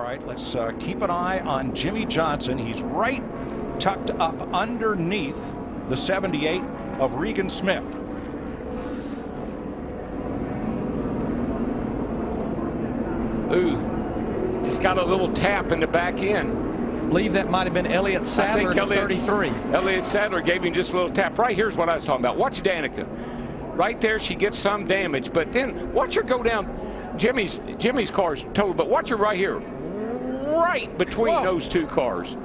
right, let's keep an eye on Jimmie Johnson. He's right tucked up underneath the 78 of Regan Smith. Ooh, just got a little tap in the back end. I believe that might have been Elliott Sadler at 33. Elliott Sadler gave him just a little tap. Right here's what I was talking about. Watch Danica. Right there, she gets some damage, but then watch her go down. Jimmy's car's totaled, but watch her right here, right between those two cars.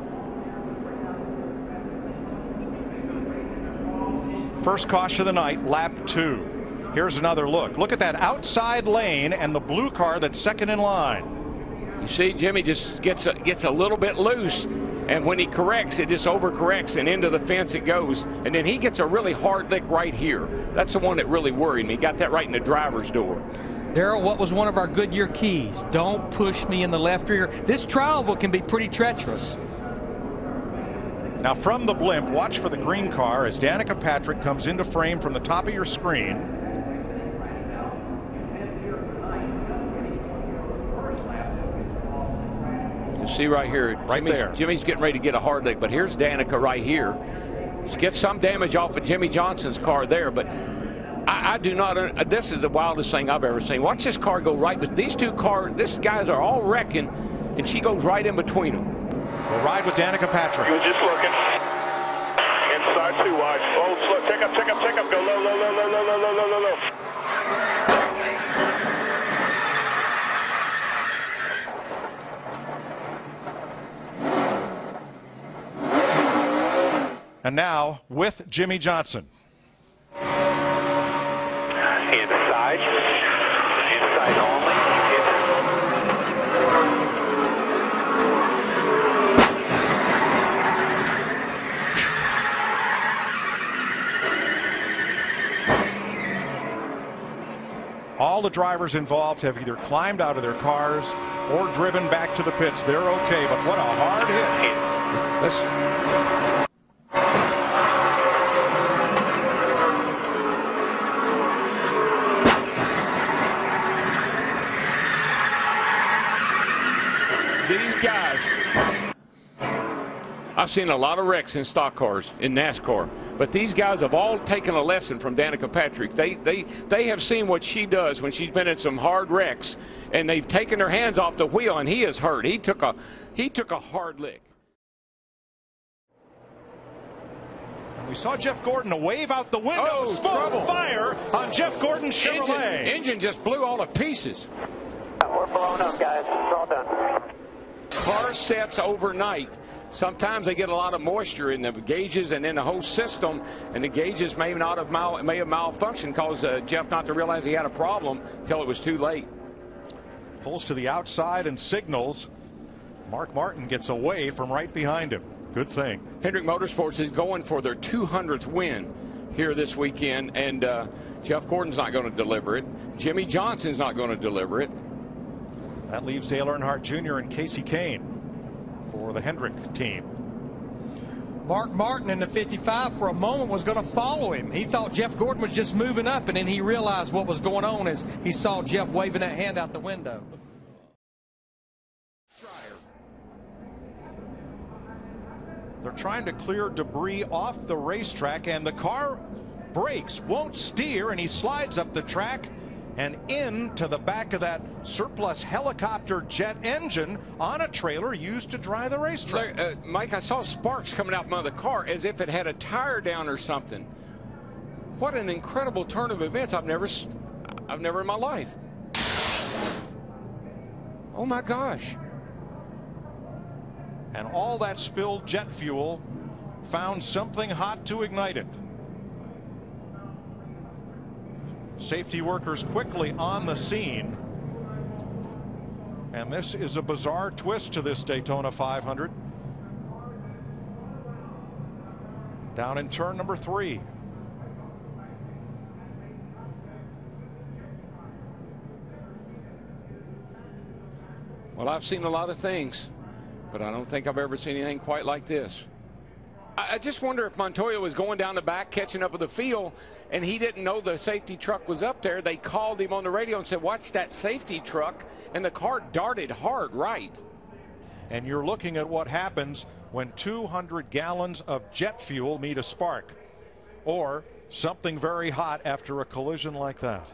First caution of the night, lap 2. Here's another look. Look at that outside lane and the blue car that's second in line. You see, Jimmy just gets a little bit loose, and when he corrects, it just overcorrects, and into the fence it goes. And then he gets a really hard lick right here. That's the one that really worried me. He got that right in the driver's door. Darrell, what was one of our Goodyear keys? Don't push me in the left rear. This tri-oval can be pretty treacherous. Now from the blimp, watch for the green car as Danica Patrick comes into frame from the top of your screen. You see right here, Jimmy's getting ready to get a hard lick, but here's Danica right here. She gets some damage off of Jimmie Johnson's car there, but I do not, this is the wildest thing I've ever seen. Watch this car go right, but these two cars, these guys are all wrecking, and she goes right in between them. We'll ride with Danica Patrick. He was just looking. Inside 2 wide. Oh, slow. Take up. Go low, low, low, low, low, low, low, low, low. And now with Jimmie Johnson. Inside only. All the drivers involved have either climbed out of their cars or driven back to the pits. They're okay, but what a hard hit. These guys, I've seen a lot of wrecks in stock cars in NASCAR, but these guys have all taken a lesson from Danica Patrick. They have seen what she does when she's been in some hard wrecks, and they've taken their hands off the wheel, and he is hurt. He took a hard lick. And we saw Jeff Gordon wave out the window. Smoke fire on Jeff Gordon's Chevrolet. Engine just blew all to pieces. We're blown up, guys. It's all done. Car sets overnight. Sometimes they get a lot of moisture in the gauges and in the whole system, and the gauges may have malfunctioned, caused Jeff not to realize he had a problem until it was too late. Pulls to the outside and signals. Mark Martin gets away from right behind him. Good thing. Hendrick Motorsports is going for their 200th win here this weekend, and Jeff Gordon's not going to deliver it. Jimmie Johnson's not going to deliver it. That leaves Dale Earnhardt Jr. and Casey Kane for the Hendrick team. Mark Martin in the 55 for a moment was going to follow him. He thought Jeff Gordon was just moving up, and then he realized what was going on as he saw Jeff waving that hand out the window. They're trying to clear debris off the racetrack, and the car brakes, won't steer, and he slides up the track and into the back of that surplus helicopter jet engine on a trailer used to dry the racetrack. Mike, I saw sparks coming out from the car as if it had a tire down or something. What an incredible turn of events. I've never in my life. Oh my gosh. And all that spilled jet fuel found something hot to ignite it. Safety workers quickly on the scene. And this is a bizarre twist to this Daytona 500. Down in turn number 3. Well, I've seen a lot of things, but I don't think I've ever seen anything quite like this. I just wonder if Montoya was going down the back, catching up with the field, and he didn't know the safety truck was up there. They called him on the radio and said, "Watch that safety truck," and the car darted hard right. And you're looking at what happens when 200 gallons of jet fuel meet a spark, or something very hot after a collision like that.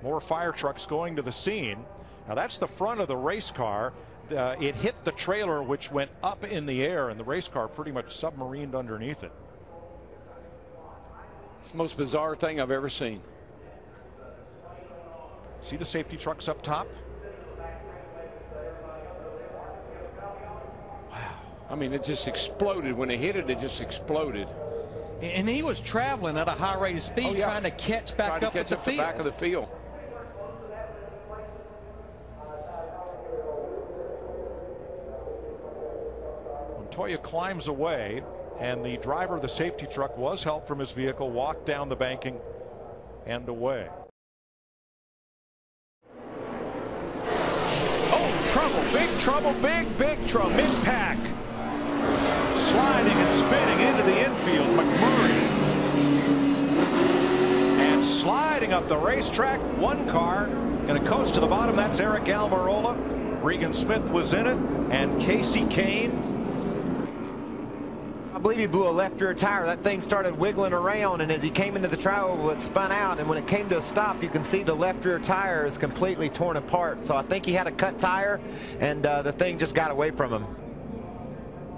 More fire trucks going to the scene. Now that's the front of the race car. It hit the trailer, which went up in the air, and the race car pretty much submarined underneath it. It's the most bizarre thing I've ever seen. See the safety trucks up top? Wow. I mean, it just exploded. When it hit it, it just exploded. And he was traveling at a high rate of speed, trying to catch back up with the field. Back of the field. Montoya climbs away, and the driver of the safety truck was helped from his vehicle, walked down the banking and away. Oh, trouble, big trouble, big trouble. Mid-pack sliding and spinning into the infield. McMurray, and sliding up the racetrack. One car going to coast to the bottom. That's Eric Almirola. Regan Smith was in it, and Casey Kane. I believe he blew a left rear tire. That thing started wiggling around, and as he came into the tri-oval, it spun out, and when it came to a stop, you can see the left rear tire is completely torn apart. So I think he had a cut tire, and the thing just got away from him.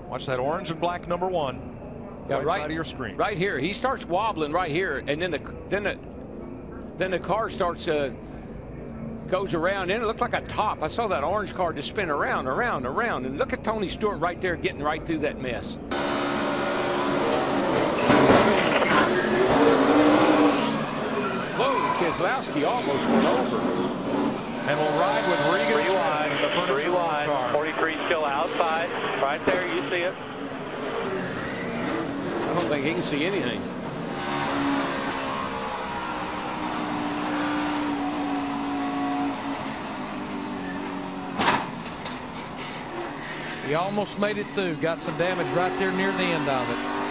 Watch that orange and black number 1. Yeah, right side of your screen. Right here. He starts wobbling right here, and then the car starts goes around, and it looked like a top. I saw that orange car just spin around, and look at Tony Stewart right there getting right through that mess. Keselowski almost went over. And we'll ride with Regan. 3 wide, 3 wide, car. 43 still outside, right there, you see it. I don't think he can see anything. He almost made it through. Got some damage right there near the end of it.